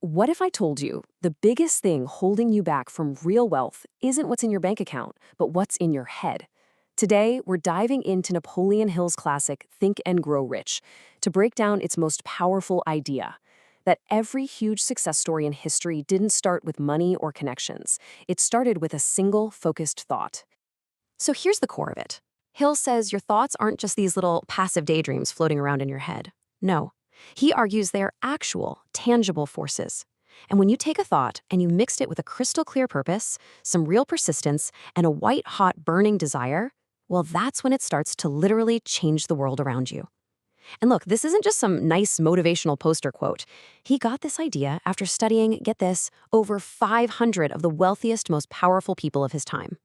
What if I told you the biggest thing holding you back from real wealth isn't what's in your bank account, but what's in your head? Today, we're diving into Napoleon Hill's classic, Think and Grow Rich, to break down its most powerful idea that every huge success story in history didn't start with money or connections. It started with a single, focused thought. So here's the core of it. Hill says your thoughts aren't just these little passive daydreams floating around in your head. No. He argues they are actual, tangible forces. And when you take a thought and you mixed it with a crystal clear purpose, some real persistence, and a white-hot burning desire, well, that's when it starts to literally change the world around you. And look, this isn't just some nice motivational poster quote. He got this idea after studying, get this, over 500 of the wealthiest, most powerful people of his time.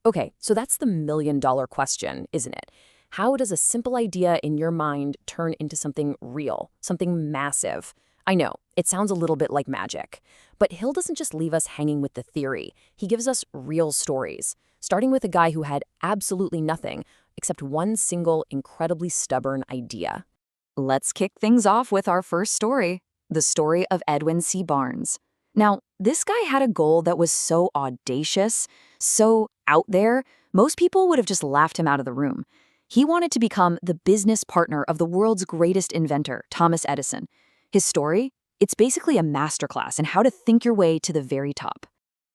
Okay, so that's the million-dollar question, isn't it? How does a simple idea in your mind turn into something real, something massive? I know, it sounds a little bit like magic. But Hill doesn't just leave us hanging with the theory. He gives us real stories, starting with a guy who had absolutely nothing except one single, incredibly stubborn idea. Let's kick things off with our first story, the story of Edwin C. Barnes. Now, this guy had a goal that was so audacious, so out there, most people would have just laughed him out of the room. He wanted to become the business partner of the world's greatest inventor, Thomas Edison. His story? It's basically a masterclass in how to think your way to the very top.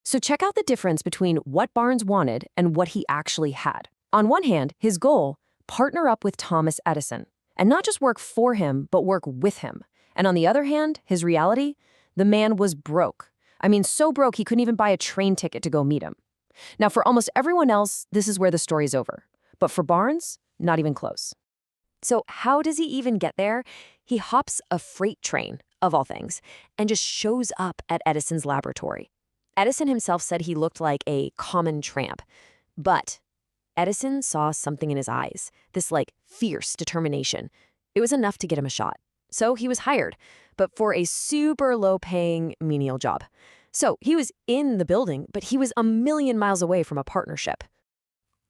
So check out the difference between what Barnes wanted and what he actually had. On one hand, his goal, partner up with Thomas Edison. And not just work for him, but work with him. And on the other hand, his reality, the man was broke. I mean, so broke he couldn't even buy a train ticket to go meet him. Now, for almost everyone else, this is where the story's over. But for Barnes, not even close. So how does he even get there? He hops a freight train, of all things, and just shows up at Edison's laboratory. Edison himself said he looked like a common tramp. But Edison saw something in his eyes, this fierce determination. It was enough to get him a shot. So he was hired, but for a super low-paying, menial job. So he was in the building, but he was a million miles away from a partnership.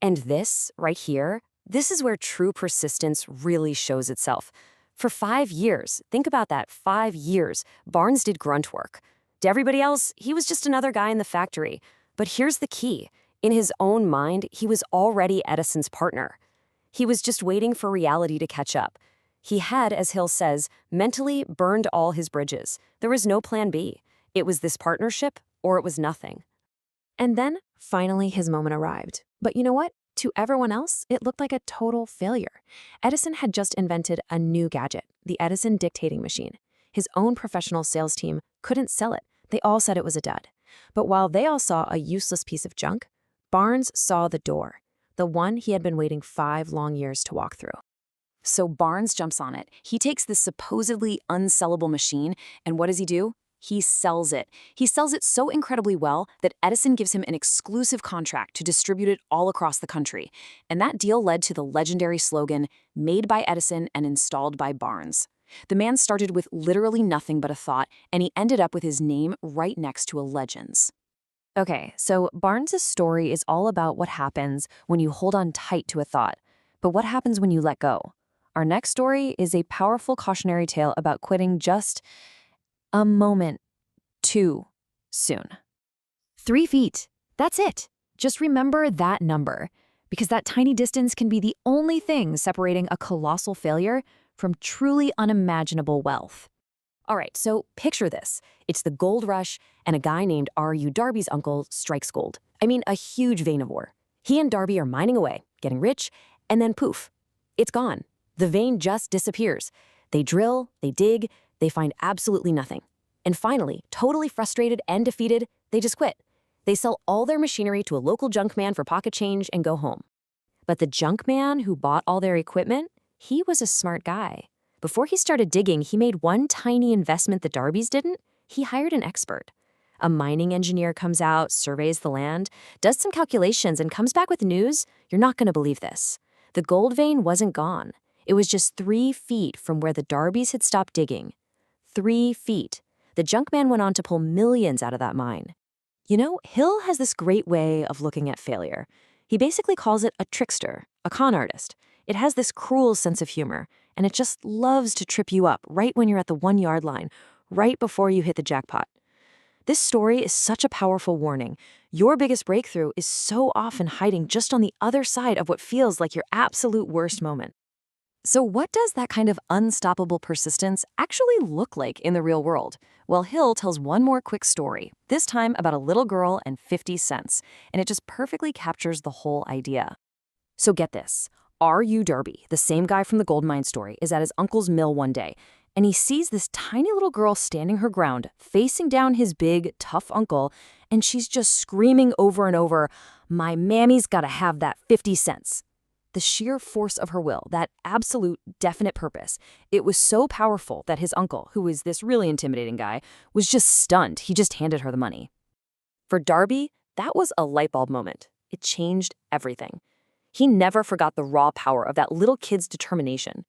And this, right here, this is where true persistence really shows itself. For 5 years, think about that, 5 years, Barnes did grunt work. To everybody else, he was just another guy in the factory. But here's the key. In his own mind, he was already Edison's partner. He was just waiting for reality to catch up. He had, as Hill says, mentally burned all his bridges. There was no plan B. It was this partnership, or it was nothing. And then, finally, his moment arrived. But you know what? To everyone else, it looked like a total failure. Edison had just invented a new gadget, the Edison dictating machine. His own professional sales team couldn't sell it. They all said it was a dud. But while they all saw a useless piece of junk, Barnes saw the door, the one he had been waiting 5 long years to walk through. So Barnes jumps on it. He takes this supposedly unsellable machine, and what does he do? He sells it. He sells it so incredibly well that Edison gives him an exclusive contract to distribute it all across the country. And that deal led to the legendary slogan, "Made by Edison and installed by Barnes." The man started with literally nothing but a thought, and he ended up with his name right next to a legend's. Okay, so Barnes' story is all about what happens when you hold on tight to a thought. But what happens when you let go? Our next story is a powerful cautionary tale about quitting just a moment too soon. 3 feet. That's it. Just remember that number, because that tiny distance can be the only thing separating a colossal failure from truly unimaginable wealth. All right, so picture this. It's the gold rush, and a guy named R.U. Darby's uncle strikes gold. I mean, a huge vein of ore. He and Darby are mining away, getting rich, and then poof, it's gone. The vein just disappears. They drill, they dig, they find absolutely nothing. And finally, totally frustrated and defeated, they just quit. They sell all their machinery to a local junk man for pocket change and go home. But the junk man who bought all their equipment, he was a smart guy. Before he started digging, he made one tiny investment the Darbys didn't. He hired an expert. A mining engineer comes out, surveys the land, does some calculations, and comes back with news. You're not going to believe this. The gold vein wasn't gone. It was just 3 feet from where the Darbys had stopped digging. 3 feet. The junk man went on to pull millions out of that mine. You know, Hill has this great way of looking at failure. He basically calls it a trickster, a con artist. It has this cruel sense of humor, and it just loves to trip you up right when you're at the 1-yard line, right before you hit the jackpot. This story is such a powerful warning. Your biggest breakthrough is so often hiding just on the other side of what feels like your absolute worst moment. So, what does that kind of unstoppable persistence actually look like in the real world? Well, Hill tells one more quick story, this time about a little girl and 50 cents, and it just perfectly captures the whole idea. So, get this. R.U. Darby, the same guy from the gold mine story, is at his uncle's mill one day, and he sees this tiny little girl standing her ground, facing down his big, tough uncle, and she's just screaming over and over, "My mammy's gotta have that 50 cents." The sheer force of her will, that absolute, definite purpose, it was so powerful that his uncle, who is this really intimidating guy, was just stunned. He just handed her the money. For Darby, that was a light bulb moment. It changed everything. He never forgot the raw power of that little kid's determination.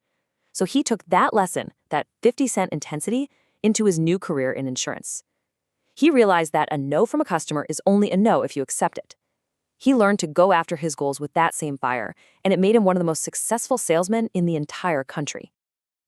So he took that lesson, that 50-cent intensity, into his new career in insurance. He realized that a no from a customer is only a no if you accept it. He learned to go after his goals with that same fire, and it made him one of the most successful salesmen in the entire country.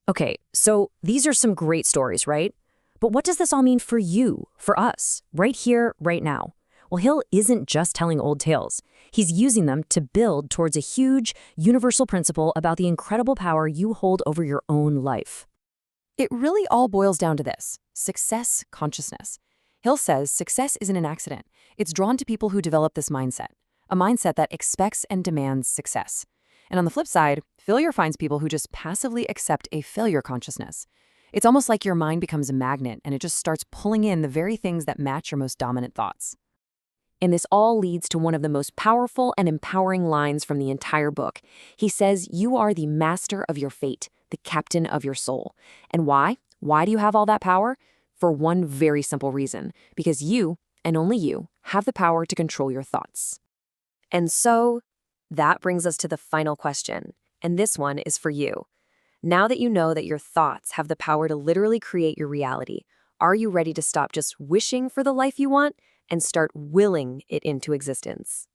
Okay, so these are some great stories, right? But what does this all mean for you, for us, right here, right now? Well, Hill isn't just telling old tales. He's using them to build towards a huge, universal principle about the incredible power you hold over your own life. It really all boils down to this: success consciousness. Hill says success isn't an accident. It's drawn to people who develop this mindset, a mindset that expects and demands success. And on the flip side, failure finds people who just passively accept a failure consciousness. It's almost like your mind becomes a magnet and it just starts pulling in the very things that match your most dominant thoughts. And this all leads to one of the most powerful and empowering lines from the entire book. He says, "You are the master of your fate, the captain of your soul." And why? Why do you have all that power? For one very simple reason: because you, and only you, have the power to control your thoughts. And so, that brings us to the final question, and this one is for you. Now that you know that your thoughts have the power to literally create your reality, are you ready to stop just wishing for the life you want and start willing it into existence?